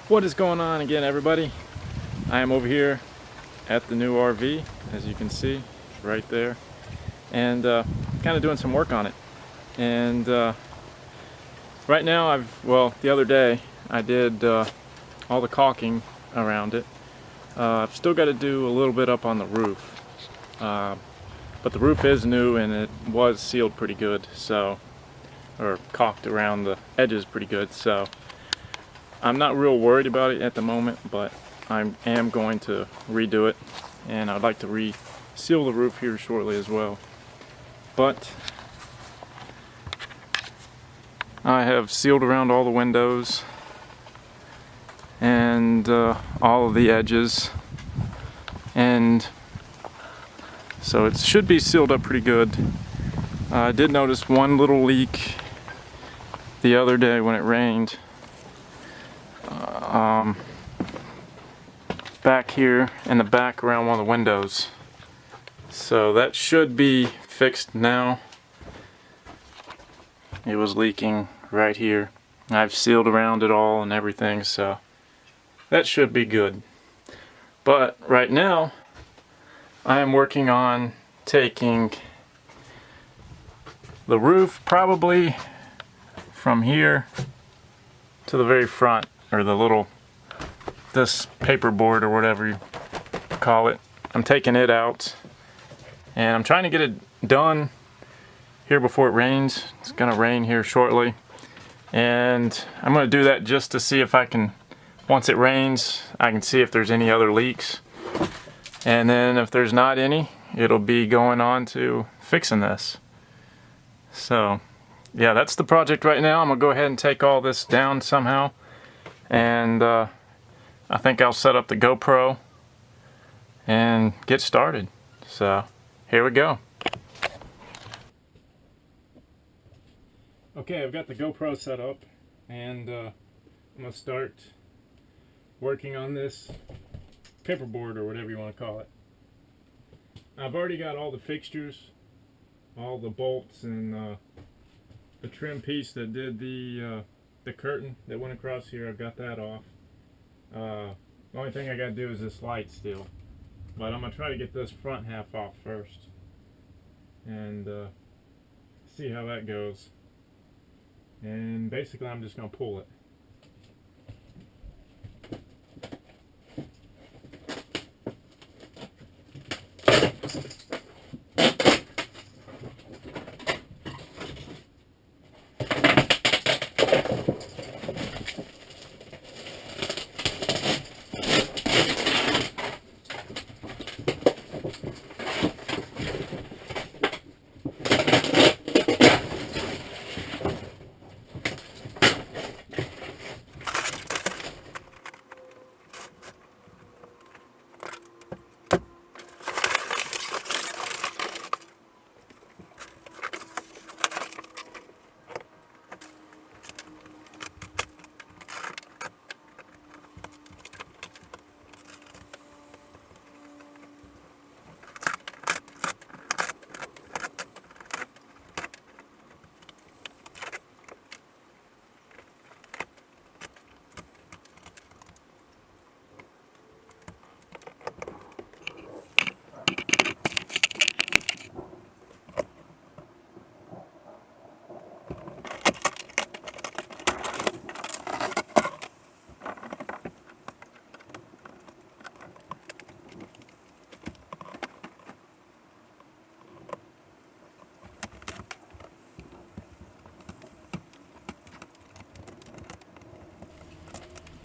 What is going on again, everybody? I am over here at the new RV, as you can see, right there, and kind of doing some work on it. And right now, the other day I did all the caulking around it. I've still got to do a little bit up on the roof, but the roof is new and it was sealed pretty good, or caulked around the edges pretty good, so I'm not real worried about it at the moment, but I am going to redo it, and I'd like to re-seal the roof here shortly as well. But I have sealed around all the windows and all of the edges, and so it should be sealed up pretty good. I did notice one little leak the other day when it rained. Back here in the back around one of the windows. So that should be fixed now. It was leaking right here. I've sealed around it all and everything, so that should be good. But right now, I am working on taking the roof probably from here to the very front, or this paperboard or whatever you call it. I'm taking it out and I'm trying to get it done here before it rains. It's gonna rain here shortly, and I'm gonna do that just to see if I can, once it rains, I can see if there's any other leaks, and then if there's not any, it'll be going on to fixing this. So yeah, that's the project right now. I'm gonna go ahead and take all this down somehow, and I think I'll set up the GoPro and get started. So here we go. Okay, I've got the GoPro set up, and I'm gonna start working on this paperboard, or whatever you want to call it. I've already got all the fixtures, all the bolts, and the trim piece that did the curtain that went across here. I've got that off. The only thing I gotta do is this light still, but I'm gonna try to get this front half off first and see how that goes. And basically I'm just gonna pull it.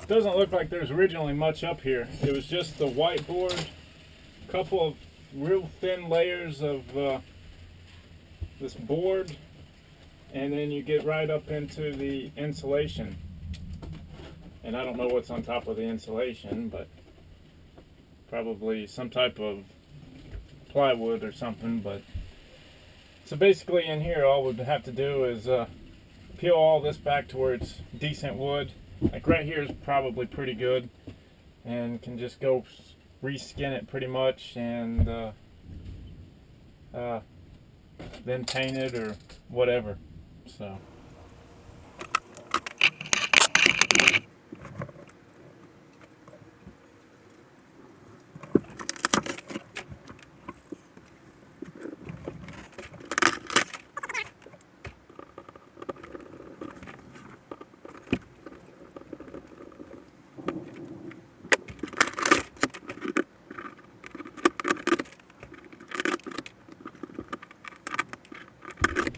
Doesn't look like there's originally much up here. It was just the whiteboard, a couple of real thin layers of this board, and then you get right up into the insulation. And I don't know what's on top of the insulation, but probably some type of plywood or something. But so basically in here, all we'd have to do is peel all this back to where it's decent wood. Like right here is probably pretty good, and can just go reskin it pretty much, and then paint it or whatever. So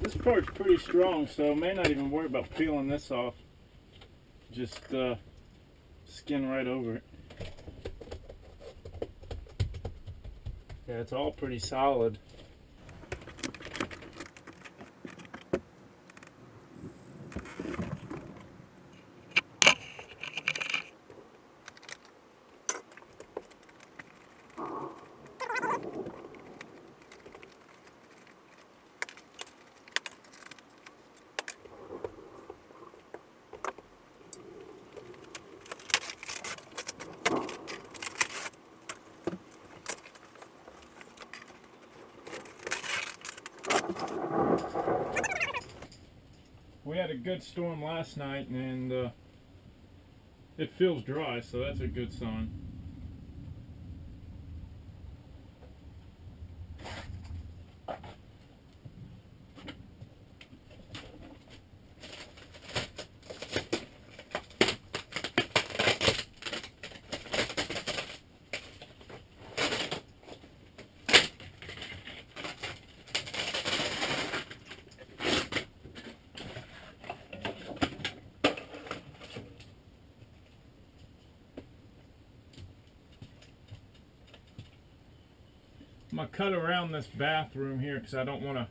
This part's pretty strong, so I may not even worry about peeling this off. Just skin right over it. Yeah, it's all pretty solid. We had a good storm last night, and it feels dry, so that's a good sign. I'm going to cut around this bathroom here because I don't want to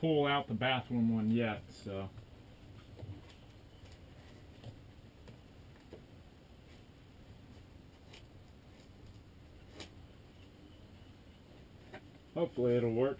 pull out the bathroom one yet, so. Hopefully it'll work.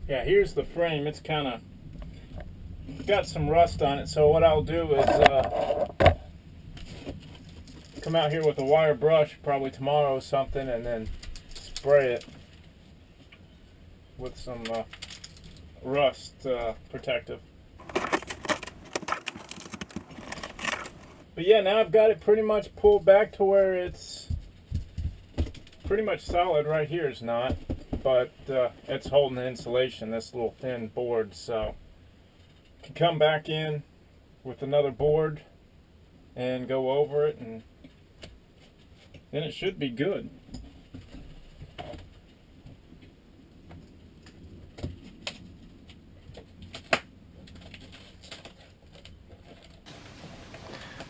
Yeah, here's the frame. It's kind of got some rust on it, so what I'll do is come out here with a wire brush probably tomorrow or something, and then spray it with some rust protective. But yeah, now I've got it pretty much pulled back to where it's pretty much solid. Right here is not, but it's holding the insulation, this little thin board, so I can come back in with another board and go over it, and then it should be good.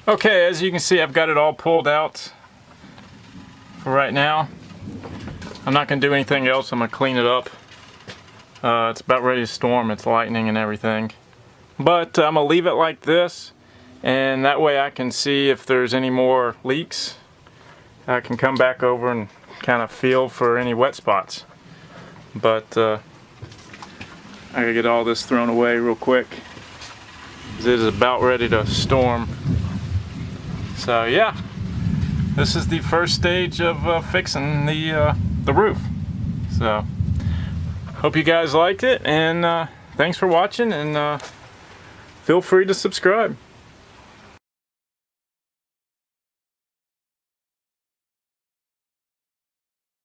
Okay, as you can see, I've got it all pulled out for right now. I'm not going to do anything else. I'm going to clean it up. It's about ready to storm. It's lightning and everything. But I'm going to leave it like this, and that way I can see if there's any more leaks. I can come back over and kind of feel for any wet spots. But I gotta get all this thrown away real quick, because it is about ready to storm. So yeah, this is the first stage of fixing the roof. So hope you guys liked it, and thanks for watching, and feel free to subscribe.